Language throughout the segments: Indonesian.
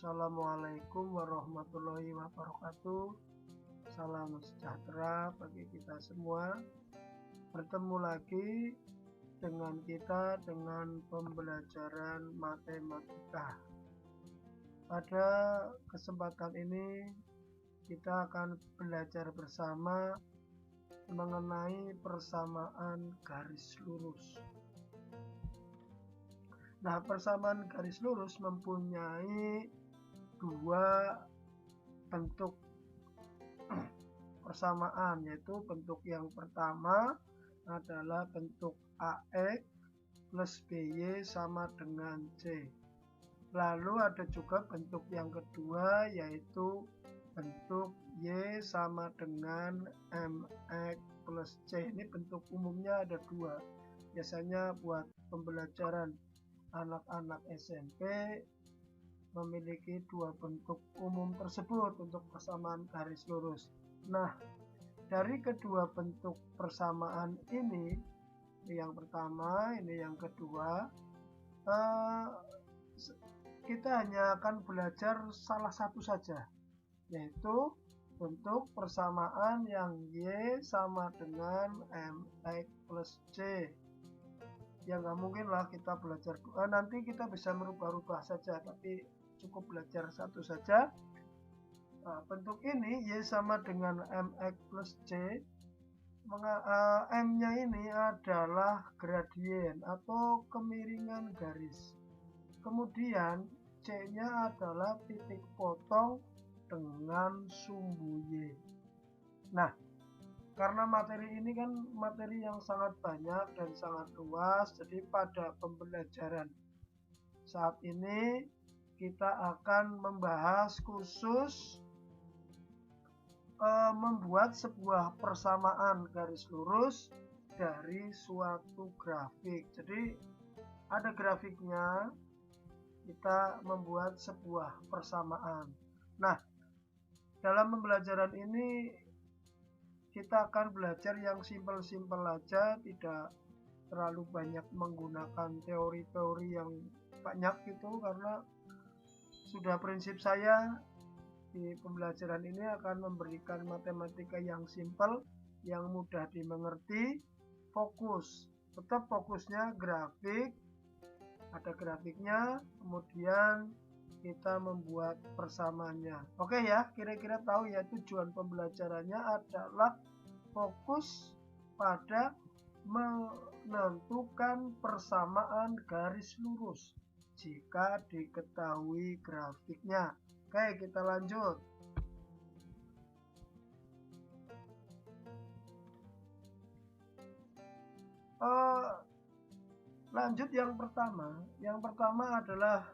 Assalamualaikum warahmatullahi wabarakatuh. Salam sejahtera bagi kita semua. Bertemu lagi dengan kita dengan pembelajaran matematika. Pada kesempatan ini kita akan belajar bersama mengenai persamaan garis lurus. Nah, persamaan garis lurus mempunyai dua bentuk persamaan, yaitu bentuk yang pertama adalah bentuk AX plus BY sama dengan C. Lalu ada juga bentuk yang kedua, yaitu bentuk Y sama dengan MX plus C. Ini bentuk umumnya ada dua. Biasanya buat pembelajaran anak-anak SMP memiliki dua bentuk umum tersebut untuk persamaan garis lurus. Nah, dari kedua bentuk persamaan ini yang pertama, ini yang kedua, kita hanya akan belajar salah satu saja, yaitu bentuk persamaan yang Y sama dengan MX plus C. Ya nggak mungkin lah kita belajar nanti kita bisa merubah-rubah saja, tapi cukup belajar satu saja. Nah, bentuk ini Y sama dengan MX plus C. M-nya ini adalah gradien atau kemiringan garis. Kemudian C-nya adalah titik potong dengan sumbu Y. Nah, karena materi ini kan materi yang sangat banyak dan sangat luas, jadi pada pembelajaran saat ini kita akan membahas khusus membuat sebuah persamaan garis lurus dari suatu grafik. Jadi ada grafiknya, kita membuat sebuah persamaan. Nah, dalam pembelajaran ini kita akan belajar yang simpel-simpel aja, tidak terlalu banyak menggunakan teori-teori yang banyak gitu, karena sudah prinsip saya di pembelajaran ini akan memberikan matematika yang simpel, yang mudah dimengerti, fokus. Tetap fokusnya grafik, ada grafiknya, kemudian kita membuat persamaannya. Oke ya, kira-kira tahu ya, tujuan pembelajarannya adalah fokus pada menentukan persamaan garis lurus jika diketahui grafiknya. Oke, kita lanjut. Lanjut yang pertama. Yang pertama adalah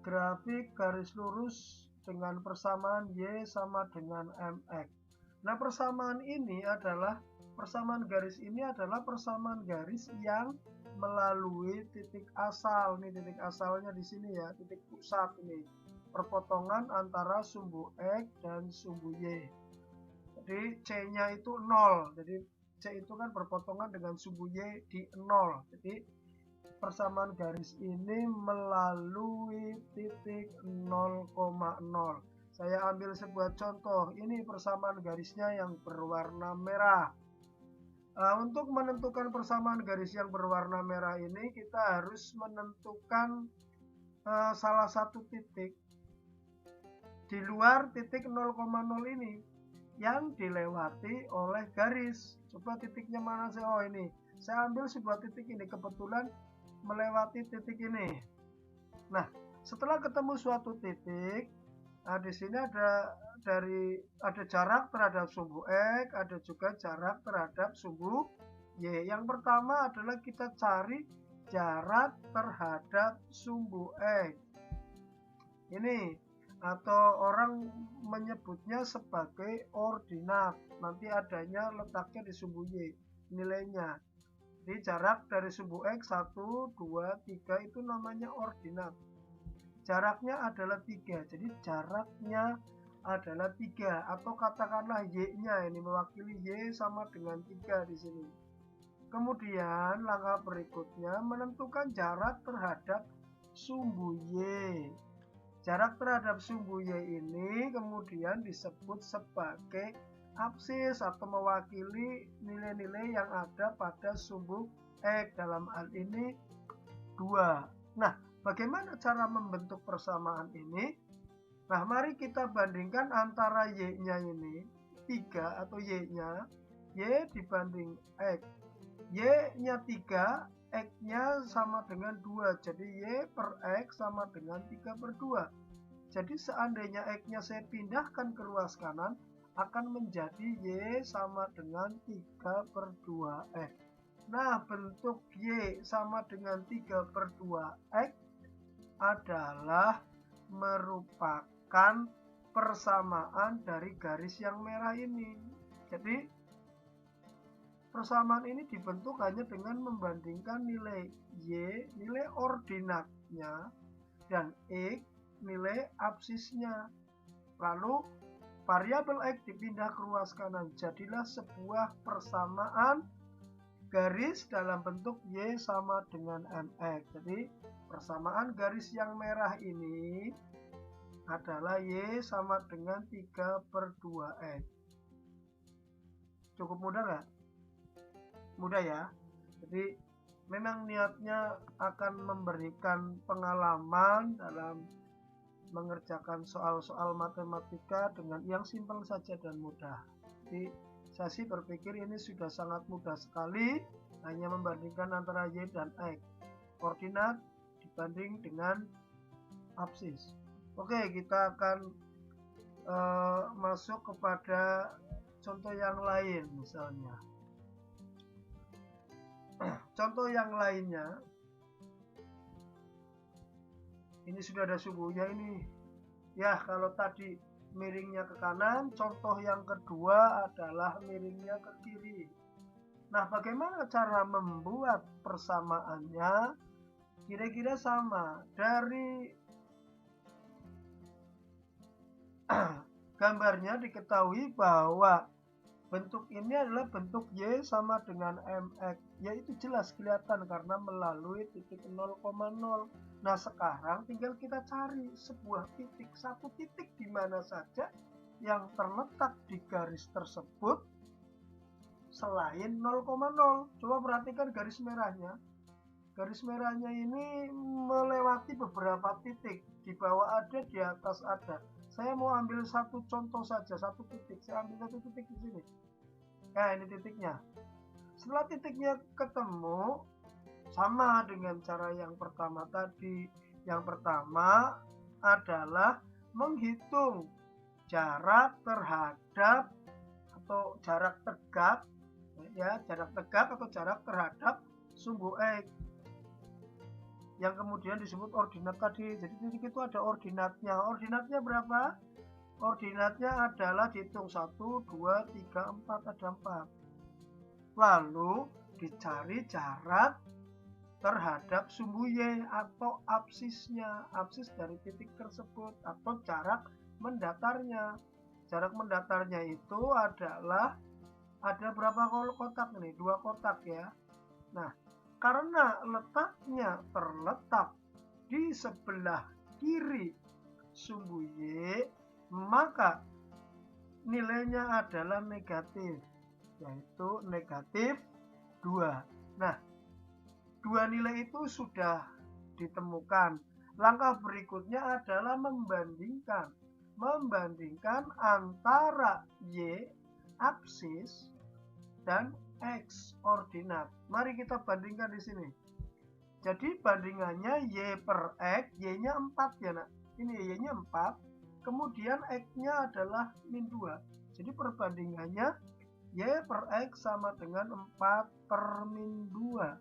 grafik garis lurus dengan persamaan Y sama dengan MX. Nah, persamaan persamaan garis yang melalui titik asal. Nih titik asalnya di sini ya, titik pusat ini. Perpotongan antara sumbu X dan sumbu Y. Jadi C-nya itu 0. Jadi C itu kan berpotongan dengan sumbu Y di 0. Jadi persamaan garis ini melalui titik 0,0. Saya ambil sebuah contoh. Ini persamaan garisnya yang berwarna merah. Untuk menentukan persamaan garis yang berwarna merah ini, kita harus menentukan salah satu titik di luar titik 0,0 ini yang dilewati oleh garis. Coba titiknya mana sih? Oh, ini. Saya ambil sebuah titik ini, kebetulan melewati titik ini. Nah, setelah ketemu suatu titik, di sini ada jarak terhadap sumbu X, ada juga jarak terhadap sumbu Y. Yang pertama adalah kita cari jarak terhadap sumbu X. Ini, atau orang menyebutnya sebagai ordinat. Nanti adanya letaknya di sumbu Y, nilainya. Jadi jarak dari sumbu X 1, 2, 3 itu namanya ordinat. Jaraknya adalah 3, jadi jaraknya adalah 3, atau katakanlah Y-nya, ini mewakili Y sama dengan 3 di sini. Kemudian langkah berikutnya menentukan jarak terhadap sumbu Y. Jarak terhadap sumbu Y ini kemudian disebut sebagai absis atau mewakili nilai-nilai yang ada pada sumbu X, dalam hal ini 2. Nah, bagaimana cara membentuk persamaan ini? Nah, mari kita bandingkan antara Y-nya ini 3 atau Y-nya, Y dibanding X. Y-nya 3, X-nya sama dengan 2. Jadi Y per X sama dengan 3 per 2. Jadi seandainya X-nya saya pindahkan ke ruas kanan, akan menjadi Y sama dengan 3 per 2X. Nah, bentuk Y sama dengan 3 per 2X adalah merupakan persamaan dari garis yang merah ini. Jadi, persamaan ini dibentuk hanya dengan membandingkan nilai Y, nilai ordinatnya, dan X, nilai absisnya. Lalu variabel X dipindah ke ruas kanan. Jadilah sebuah persamaan garis dalam bentuk Y sama dengan MX. Jadi persamaan garis yang merah ini adalah Y sama dengan 3 per 2X. Cukup mudah nggak? Mudah ya. Jadi memang niatnya akan memberikan pengalaman dalam mengerjakan soal-soal matematika dengan yang simpel saja dan mudah. Jadi saya sih berpikir ini sudah sangat mudah sekali, hanya membandingkan antara Y dan X, koordinat dibanding dengan absis. Oke, kita akan masuk kepada contoh yang lain misalnya. Contoh yang lainnya, ini sudah ada sumbunya ini. Ya, kalau tadi miringnya ke kanan, contoh yang kedua adalah miringnya ke kiri. Nah, bagaimana cara membuat persamaannya? Kira-kira sama. Dari gambarnya diketahui bahwa bentuk ini adalah bentuk Y sama dengan MX. Ya, itu jelas kelihatan karena melalui titik 0,0. Nah, sekarang tinggal kita cari sebuah titik, satu titik di mana saja yang terletak di garis tersebut selain 0,0. Coba perhatikan garis merahnya. Garis merahnya ini melewati beberapa titik. Di bawah ada, di atas ada. Saya mau ambil satu contoh saja, satu titik. Saya ambil satu titik di sini. Nah, ini titiknya. Setelah titiknya ketemu, sama dengan cara yang pertama tadi. Yang pertama adalah menghitung jarak terhadap atau jarak tegak, ya, jarak tegak atau jarak terhadap sumbu X yang kemudian disebut ordinat tadi. Jadi titik itu ada ordinatnya. Ordinatnya berapa? Ordinatnya adalah dihitung 1, 2, 3, 4, ada 4. Lalu dicari jarak terhadap sumbu Y atau absisnya, absis dari titik tersebut, atau jarak mendatarnya. Jarak mendatarnya itu adalah ada berapa kotak nih? 2 kotak ya. Nah, karena letaknya terletak di sebelah kiri sumbu Y, maka nilainya adalah negatif, yaitu negatif 2. Nah, 2 nilai itu sudah ditemukan. Langkah berikutnya adalah membandingkan antara Y absis dan X ordinat. Mari kita bandingkan di sini. Jadi bandingannya Y per X, Y-nya 4 ya nak. Ini Y-nya 4, kemudian X-nya adalah min 2. Jadi perbandingannya Y per X sama dengan 4 per min 2.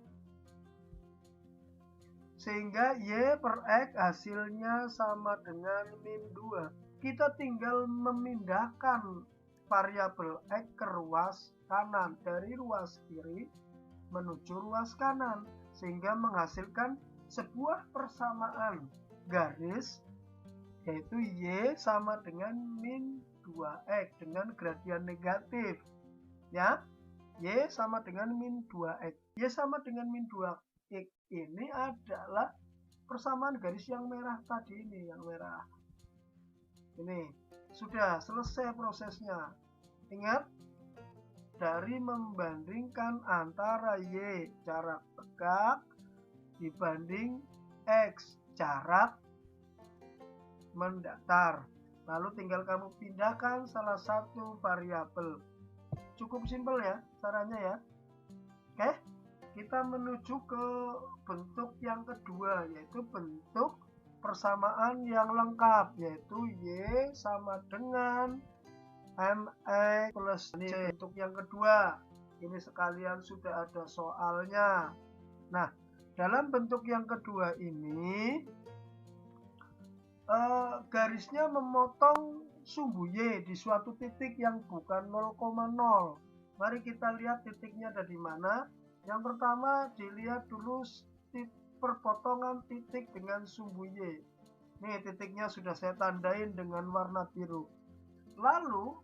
Sehingga Y per X hasilnya sama dengan min 2. Kita tinggal memindahkan variabel X ke ruas kanan, dari ruas kiri menuju ruas kanan, sehingga menghasilkan sebuah persamaan garis, yaitu Y sama dengan min 2X dengan gradian negatif. Ya, Y sama dengan min 2X. Y sama dengan min 2X ini adalah persamaan garis yang merah tadi ini, yang merah. Ini sudah selesai prosesnya. Ingat, dari membandingkan antara Y jarak tegak dibanding X jarak mendatar. Lalu tinggal kamu pindahkan salah satu variabel. Cukup simpel ya caranya ya. Oke, kita menuju ke bentuk yang kedua, yaitu bentuk persamaan yang lengkap, yaitu Y sama dengan MX plus C. Ini bentuk yang kedua. Ini sekalian sudah ada soalnya. Nah, dalam bentuk yang kedua ini garisnya memotong sumbu Y di suatu titik yang bukan 0,0. Mari kita lihat titiknya ada di mana. Yang pertama dilihat dulu perpotongan titik dengan sumbu Y. Nih titiknya sudah saya tandain dengan warna biru. Lalu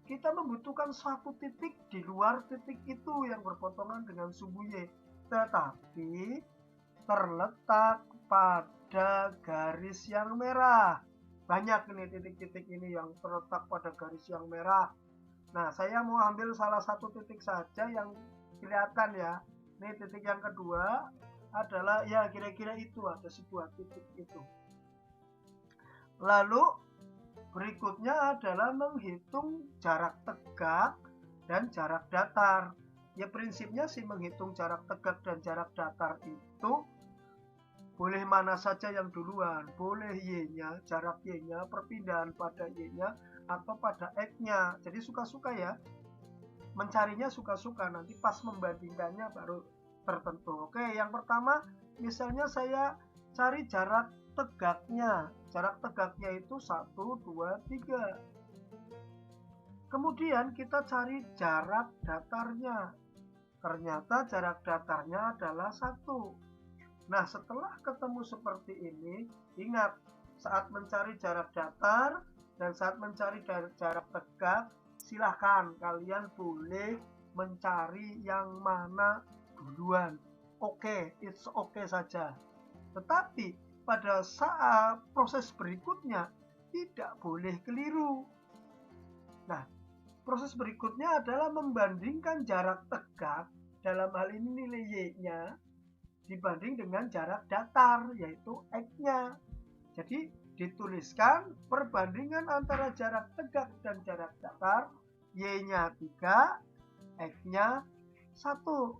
kita membutuhkan satu titik di luar titik itu yang berpotongan dengan sumbu Y, tetapi terletak pada garis yang merah. Banyak ini titik-titik ini yang terletak pada garis yang merah. Nah, saya mau ambil salah satu titik saja yang kelihatan ya. Ini titik yang kedua adalah ya kira-kira itu, ada sebuah titik itu. Lalu berikutnya adalah menghitung jarak tegak dan jarak datar. Ya prinsipnya sih menghitung jarak tegak dan jarak datar itu boleh mana saja yang duluan. Boleh Y-nya, jarak Y-nya, perpindahan pada Y-nya, atau pada X-nya. Jadi suka-suka ya. Mencarinya suka-suka, nanti pas membandingkannya baru tertentu. Oke, yang pertama misalnya saya cari jarak tegaknya. Jarak tegaknya itu 1, 2, 3. Kemudian kita cari jarak datarnya. Ternyata jarak datarnya adalah 1. Nah, setelah ketemu seperti ini, ingat, saat mencari jarak datar dan saat mencari jarak tegak, silahkan kalian boleh mencari yang mana duluan. Oke, it's okay saja. Tetapi pada saat proses berikutnya tidak boleh keliru. Nah, proses berikutnya adalah membandingkan jarak tegak, dalam hal ini nilai Y-nya, dibanding dengan jarak datar, yaitu X-nya. Jadi dituliskan perbandingan antara jarak tegak dan jarak datar, Y-nya 3, X-nya 1.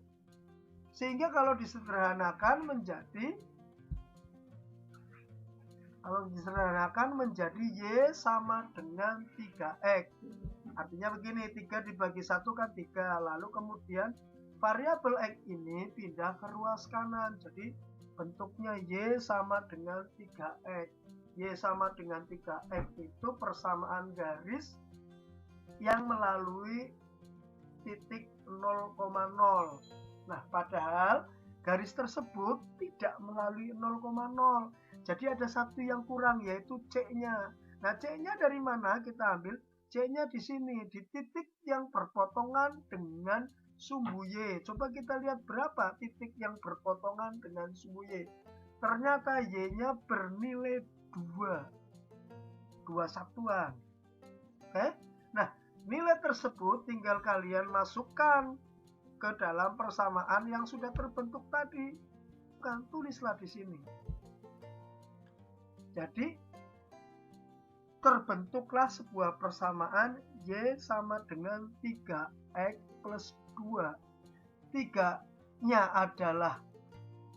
Sehingga kalau disederhanakan menjadi Y sama dengan 3X. Artinya begini, 3 dibagi 1 kan 3. Lalu kemudian variabel X ini pindah ke ruas kanan. Jadi bentuknya Y sama dengan 3X. Y sama dengan 3X itu persamaan garis yang melalui titik 0,0. Nah, padahal garis tersebut tidak melalui 0,0. Jadi ada satu yang kurang, yaitu C-nya. Nah, C-nya dari mana kita ambil? C-nya di sini, di titik yang berpotongan dengan sumbu Y. Coba kita lihat berapa titik yang berpotongan dengan sumbu Y. Ternyata Y-nya bernilai 2. 2 satuan. Oke? Nah, nilai tersebut tinggal kalian masukkan ke dalam persamaan yang sudah terbentuk tadi. Bukan, tulislah di sini. Jadi, terbentuklah sebuah persamaan Y sama dengan 3X plus 2. 3-nya adalah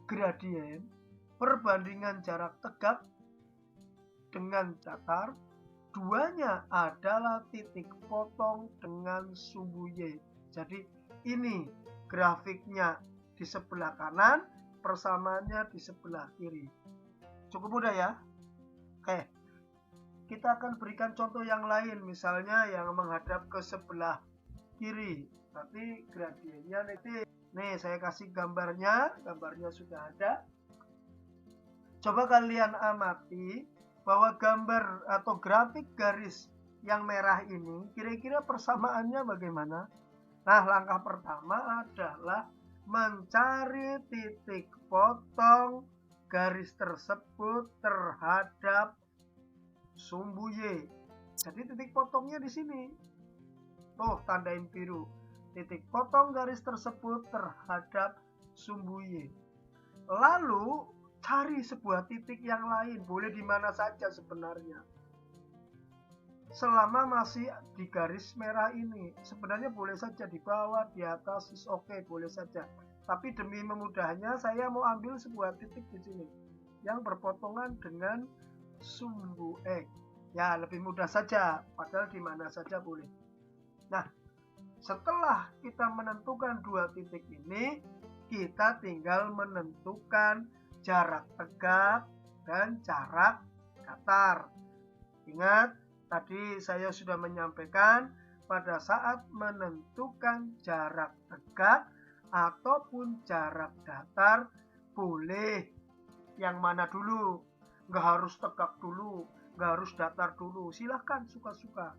gradien, perbandingan jarak tegak dengan datar. 2-nya adalah titik potong dengan sumbu Y. Jadi ini grafiknya di sebelah kanan, persamaannya di sebelah kiri. Cukup mudah ya? Oke, kita akan berikan contoh yang lain, misalnya yang menghadap ke sebelah kiri, tapi gradiennya nanti. Nih saya kasih gambarnya sudah ada. Coba kalian amati bahwa gambar atau grafik garis yang merah ini kira-kira persamaannya bagaimana? Nah, langkah pertama adalah mencari titik potong garis tersebut terhadap sumbu Y. Jadi titik potongnya di sini. Tuh, tandain biru. Titik potong garis tersebut terhadap sumbu Y. Lalu cari sebuah titik yang lain, boleh di mana saja sebenarnya. Selama masih di garis merah ini, sebenarnya boleh saja di bawah, di atas, is oke, boleh saja. Tapi demi memudahnya, saya mau ambil sebuah titik di sini yang berpotongan dengan sumbu X. Ya, lebih mudah saja, padahal di mana saja boleh. Nah, setelah kita menentukan dua titik ini, kita tinggal menentukan jarak tegak dan jarak datar. Ingat, tadi saya sudah menyampaikan pada saat menentukan jarak tegak ataupun jarak datar, boleh yang mana dulu. Nggak harus tegak dulu, nggak harus datar dulu. Silahkan suka-suka.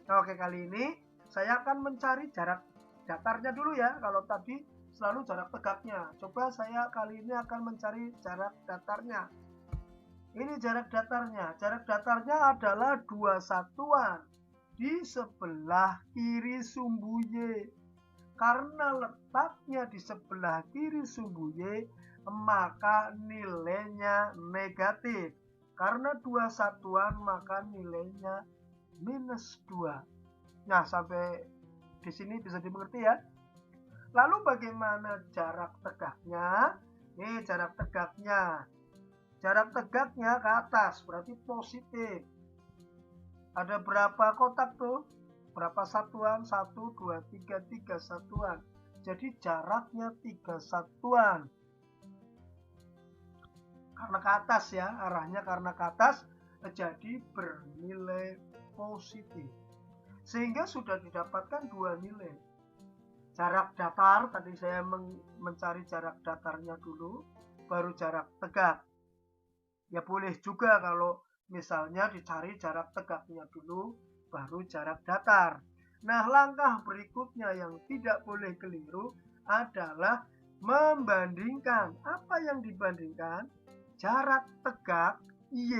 Nah, oke, kali ini saya akan mencari jarak datarnya dulu ya. Kalau tadi selalu jarak tegaknya. Coba saya kali ini akan mencari jarak datarnya. Ini jarak datarnya. Jarak datarnya adalah 2 satuan di sebelah kiri sumbu Y. Karena letaknya di sebelah kiri sumbu Y, maka nilainya negatif. Karena 2 satuan, maka nilainya -2. Nah, sampai di sini bisa dimengerti ya. Lalu bagaimana jarak tegaknya? Ini jarak tegaknya. Jarak tegaknya ke atas, berarti positif. Ada berapa kotak tuh? Berapa satuan? 1, 2, 3, 3 satuan. Jadi jaraknya 3 satuan. Karena ke atas ya, arahnya karena ke atas, jadi bernilai positif. Sehingga sudah didapatkan 2 nilai. Jarak datar, tadi saya mencari jarak datarnya dulu, baru jarak tegak. Ya boleh juga kalau misalnya dicari jarak tegaknya dulu, baru jarak datar. Nah, langkah berikutnya yang tidak boleh keliru adalah membandingkan. Apa yang dibandingkan? Jarak tegak Y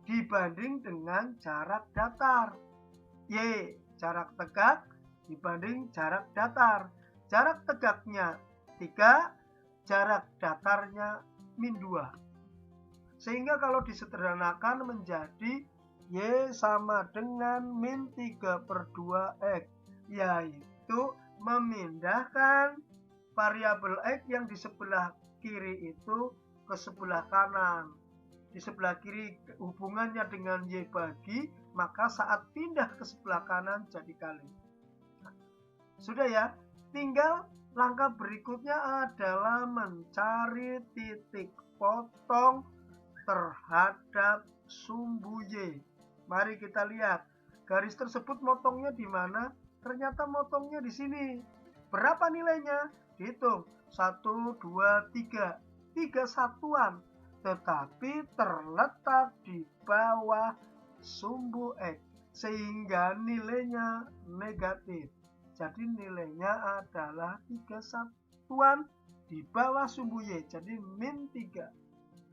dibanding dengan jarak datar. Y, jarak tegak dibanding jarak datar. Jarak tegaknya 3, jarak datarnya -2. Sehingga kalau disederhanakan menjadi Y sama dengan -3/2X, yaitu memindahkan variabel X yang di sebelah kiri itu ke sebelah kanan. Di sebelah kiri hubungannya dengan Y bagi, maka saat pindah ke sebelah kanan jadi kali. Sudah ya, tinggal langkah berikutnya adalah mencari titik potong terhadap sumbu Y. Mari kita lihat, garis tersebut motongnya di mana? Ternyata motongnya di sini. Berapa nilainya? Dihitung. 1, 2, 3. 3 satuan. Tetapi terletak di bawah sumbu X. Sehingga nilainya negatif. Jadi nilainya adalah 3 satuan di bawah sumbu Y. Jadi -3.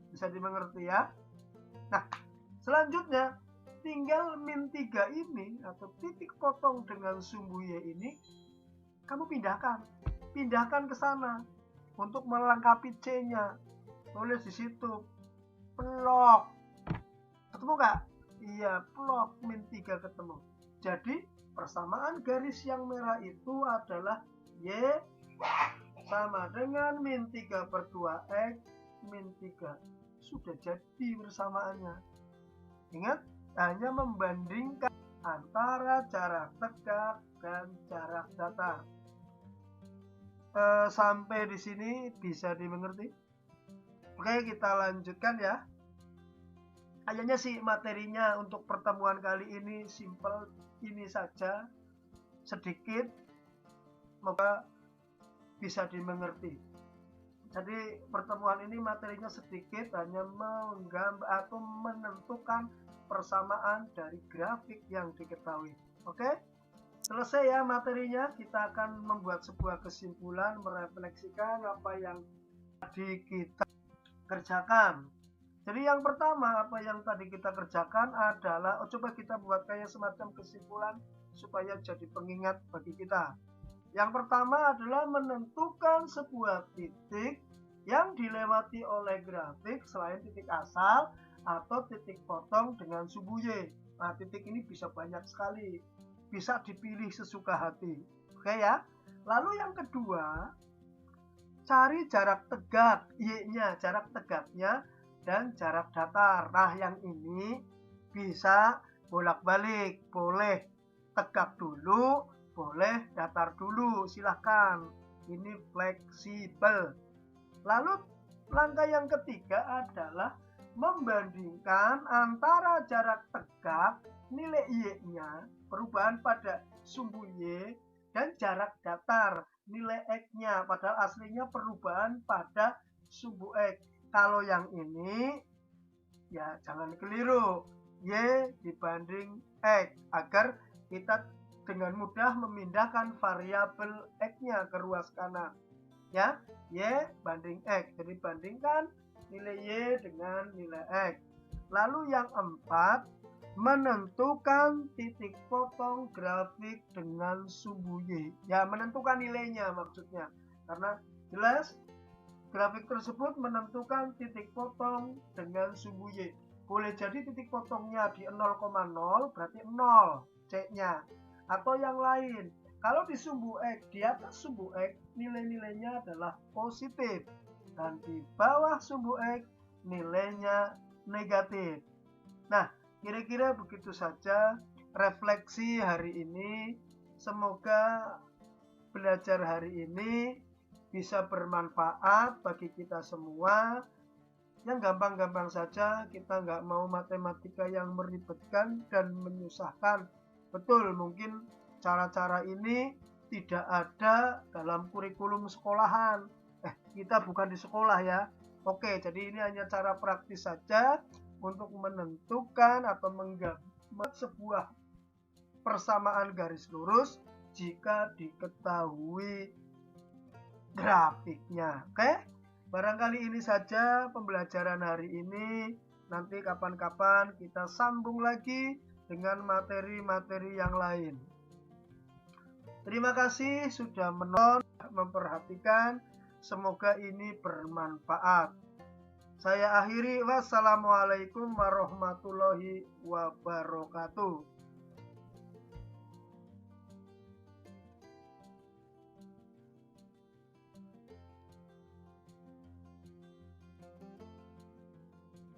Bisa dimengerti ya? Nah, selanjutnya tinggal -3 ini atau titik potong dengan sumbu Y ini kamu pindahkan ke sana untuk melengkapi C-nya. Tulis di situ plok. Ketemu nggak? Iya, plok -3 ketemu. Jadi persamaan garis yang merah itu adalah Y sama dengan -3/2X -3. Sudah jadi persamaannya. Ingat, hanya membandingkan antara jarak tegak dan jarak datar. Sampai di sini bisa dimengerti? Oke, kita lanjutkan ya. Kayaknya sih materinya untuk pertemuan kali ini simple ini saja, sedikit, semoga bisa dimengerti. Jadi pertemuan ini materinya sedikit, hanya menggambar atau menentukan persamaan dari grafik yang diketahui. Oke, selesai ya materinya. Kita akan membuat sebuah kesimpulan, merefleksikan apa yang Tadi kita kerjakan. Jadi yang pertama apa yang tadi kita kerjakan adalah coba kita buat kayak semacam kesimpulan supaya jadi pengingat bagi kita. Yang pertama adalah menentukan sebuah titik yang dilewati oleh grafik selain titik asal atau titik potong dengan sumbu Y. Nah, titik ini bisa banyak sekali, bisa dipilih sesuka hati. Oke ya. Lalu yang kedua, cari jarak tegak Y-nya, jarak tegaknya dan jarak datar. Nah, yang ini bisa bolak-balik, boleh tegak dulu, boleh datar dulu, silahkan. Ini fleksibel. Lalu langkah yang ketiga adalah membandingkan antara jarak tegak, nilai Y-nya, perubahan pada sumbu Y, dan jarak datar, nilai X-nya, padahal aslinya perubahan pada sumbu X. Kalau yang ini ya jangan keliru, Y dibanding X, agar kita dengan mudah memindahkan variabel X-nya ke ruas kanan. Ya, Y banding X. Jadi bandingkan nilai Y dengan nilai X. Lalu yang keempat, menentukan titik potong grafik dengan sumbu Y. Ya, menentukan nilainya maksudnya. Karena jelas grafik tersebut menentukan titik potong dengan sumbu Y. Boleh jadi titik potongnya di 0,0 berarti 0 C-nya. Atau yang lain. Kalau di sumbu X, di atas sumbu X nilai-nilainya adalah positif. Dan di bawah sumbu X nilainya negatif. Nah, kira-kira begitu saja refleksi hari ini. Semoga belajar hari ini bisa bermanfaat bagi kita semua. Yang gampang-gampang saja, kita nggak mau matematika yang meribetkan dan menyusahkan. Betul, mungkin cara-cara ini tidak ada dalam kurikulum sekolahan. Kita bukan di sekolah ya. Oke, jadi ini hanya cara praktis saja untuk menentukan atau menggambar sebuah persamaan garis lurus jika diketahui grafiknya. Oke, barangkali ini saja pembelajaran hari ini. Nanti kapan-kapan kita sambung lagi dengan materi-materi yang lain. Terima kasih sudah menonton, memperhatikan. Semoga ini bermanfaat. Saya akhiri, wassalamualaikum warahmatullahi wabarakatuh.